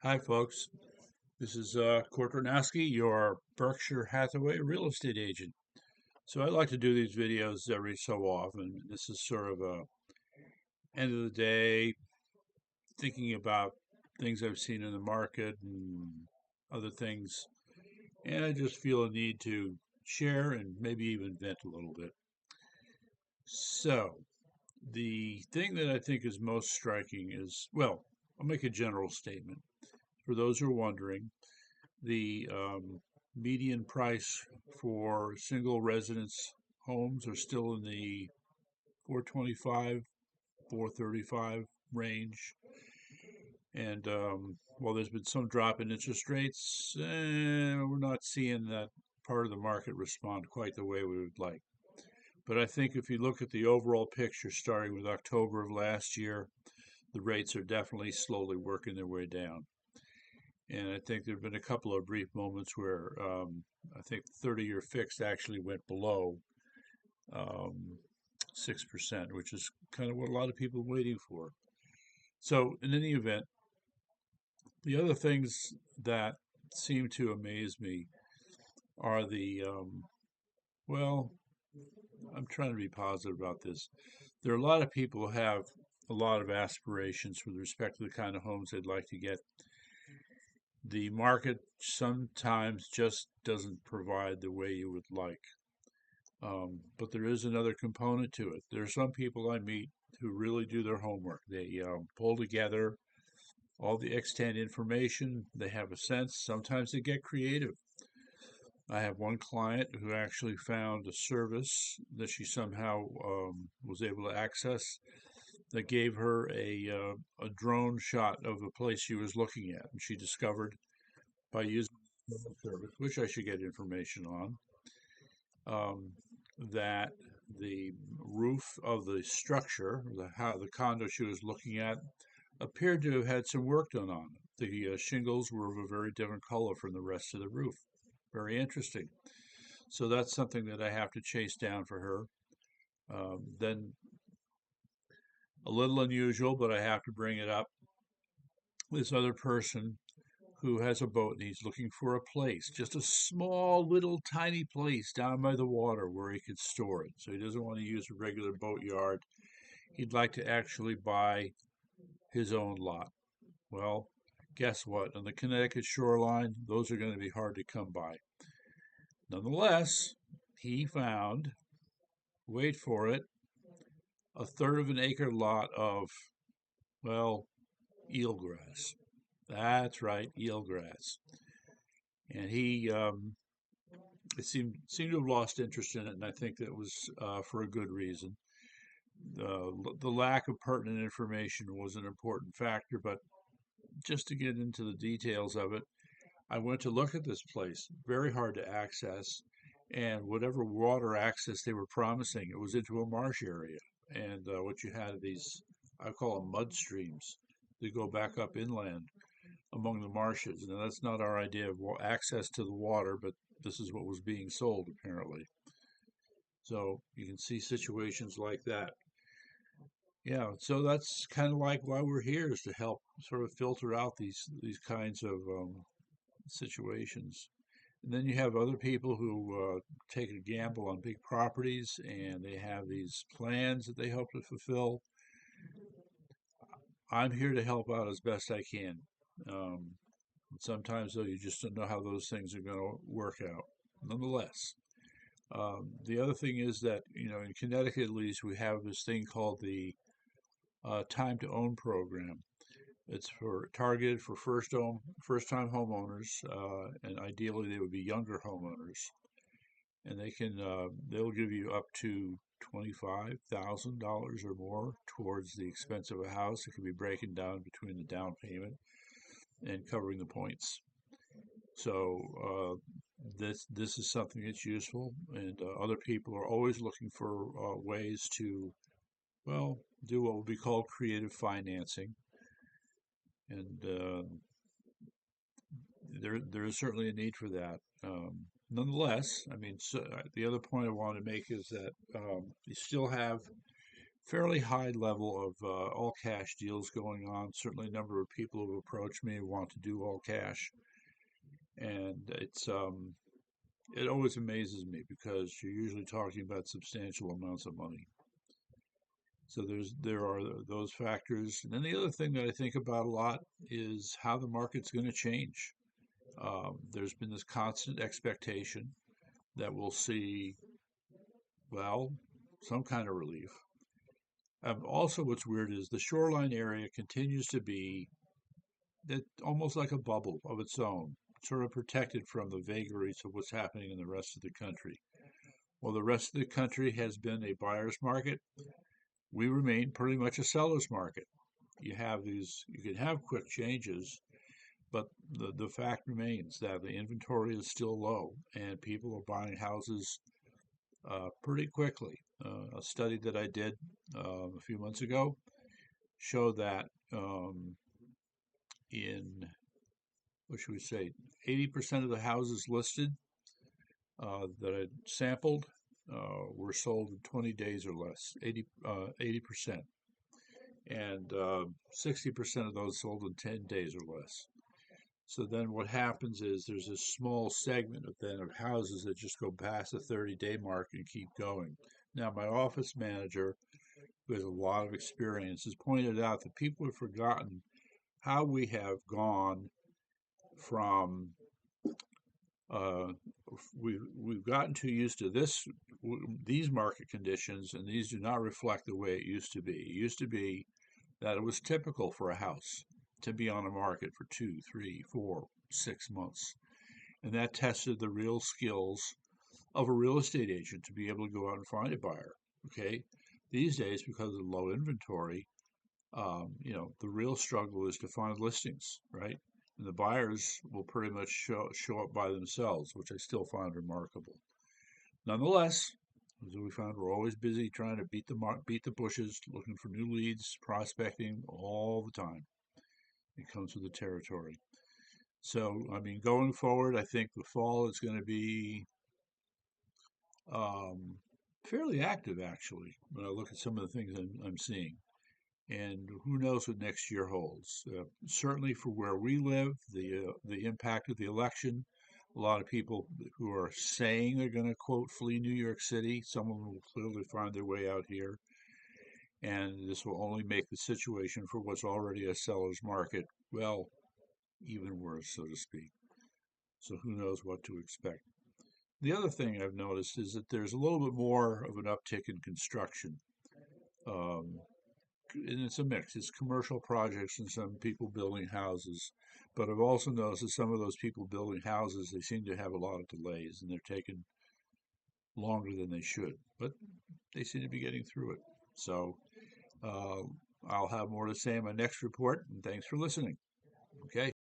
Hi, folks. This is Kurt Ranowski, your Berkshire Hathaway real estate agent. So I like to do these videos every so often. This is sort of a end of the day thinking about things I've seen in the market and other things, and I just feel a need to share and maybe even vent a little bit. So the thing that I think is most striking is, well, I'll make a general statement. For those who are wondering, the median price for single residence homes are still in the 425, 435 range. And while there's been some drop in interest rates, we're not seeing that part of the market respond quite the way we would like. But I think if you look at the overall picture starting with October of last year, the rates are definitely slowly working their way down. And I think there have been a couple of brief moments where I think 30-year fixed actually went below um, 6%, which is kind of what a lot of people are waiting for. So, in any event, the other things that seem to amaze me are well, I'm trying to be positive about this. There are a lot of people who have a lot of aspirations with respect to the kind of homes they'd like to get. The market sometimes just doesn't provide the way you would like. But there is another component to it. There are some people I meet who really do their homework. They pull together all the extant information. They have a sense. Sometimes they get creative. I have one client who actually found a service that she somehow was able to access that gave her a drone shot of a place she was looking at. And she discovered by using the service, which I should get information on, um, that the roof of the structure, the condo she was looking at, appeared to have had some work done on it. The shingles were of a very different color from the rest of the roof. Very interesting. So that's something that I have to chase down for her. Then a little unusual, but I have to bring it up. This other person who has a boat and he's looking for a place, just a small little tiny place down by the water where he could store it. So he doesn't want to use a regular boat yard. He'd like to actually buy his own lot. Well, guess what? On the Connecticut shoreline, those are going to be hard to come by. Nonetheless, he found, wait for it, a third of an acre lot of, well, eelgrass. That's right, eelgrass. And he it seemed to have lost interest in it, and I think that was for a good reason. The lack of pertinent information was an important factor, but just to get into the details of it, I went to look at this place, very hard to access, and whatever water access they were promising, it was into a marsh area. And what you had these, I call them mud streams, that go back up inland among the marshes. Now, that's not our idea of access to the water, but this is what was being sold, apparently. So you can see situations like that. Yeah, so that's kind of like why we're here is to help sort of filter out these kinds of situations. And then you have other people who take a gamble on big properties and they have these plans that they hope to fulfill. I'm here to help out as best I can. Um, Sometimes, though, you just don't know how those things are going to work out. Nonetheless, the other thing is that, in Connecticut at least, we have this thing called the Time to Own program. It's for targeted for first-time homeowners, and ideally they would be younger homeowners. And they'll give you up to $25,000 or more towards the expense of a house. It can be breaking down between the down payment and covering the points. So this is something that's useful, and other people are always looking for ways to, well, do what would be called creative financing, and there is certainly a need for that. Nonetheless, I mean, so, the other point I want to make is that you still have fairly high level of all cash deals going on. Certainly, a number of people have approached me who want to do all cash, and it always amazes me because you're usually talking about substantial amounts of money. So there are those factors, and then the other thing that I think about a lot is how the market's going to change. There's been this constant expectation that we'll see, well, some kind of relief. Also, what's weird is the shoreline area continues to be that almost like a bubble of its own, sort of protected from the vagaries of what's happening in the rest of the country. While the rest of the country has been a buyer's market, we remain pretty much a seller's market. You can have quick changes, but the fact remains that the inventory is still low and people are buying houses pretty quickly. A study that I did a few months ago showed that in, what should we say, 80% of the houses listed that I sampled were sold in 20 days or less, 80%. And 60% of those sold in 10 days or less. So then what happens is there's a small segment of houses that just go past the 30-day mark and keep going. Now, my office manager, who has a lot of experience, has pointed out that people have forgotten how we have gone from uh, we've gotten too used to these market conditions, and these do not reflect the way it used to be. It used to be that it was typical for a house to be on the market for 2, 3, 4, 6 months. And that tested the real skills of a real estate agent to be able to go out and find a buyer. Okay. These days, because of low inventory, the real struggle is to find listings, right? And the buyers will pretty much show up by themselves, which I still find remarkable. Nonetheless, as we found, we're always busy trying to beat the bushes, looking for new leads, prospecting all the time. It comes with the territory. So, I mean, going forward, I think the fall is going to be um, fairly active, actually, when I look at some of the things I'm seeing. And who knows what next year holds? Certainly, for where we live, the impact of the election. A lot of people who are saying they're going to quote flee New York City. Some of them will clearly find their way out here, and this will only make the situation for what's already a seller's market, well, even worse, so to speak. So who knows what to expect. The other thing I've noticed is that there's a little bit more of an uptick in construction. Um, and it's a mix. It's commercial projects and some people building houses. But I've also noticed that some of those people building houses, they seem to have a lot of delays and they're taking longer than they should. But they seem to be getting through it. So uh, I'll have more to say in my next report. And thanks for listening. Okay.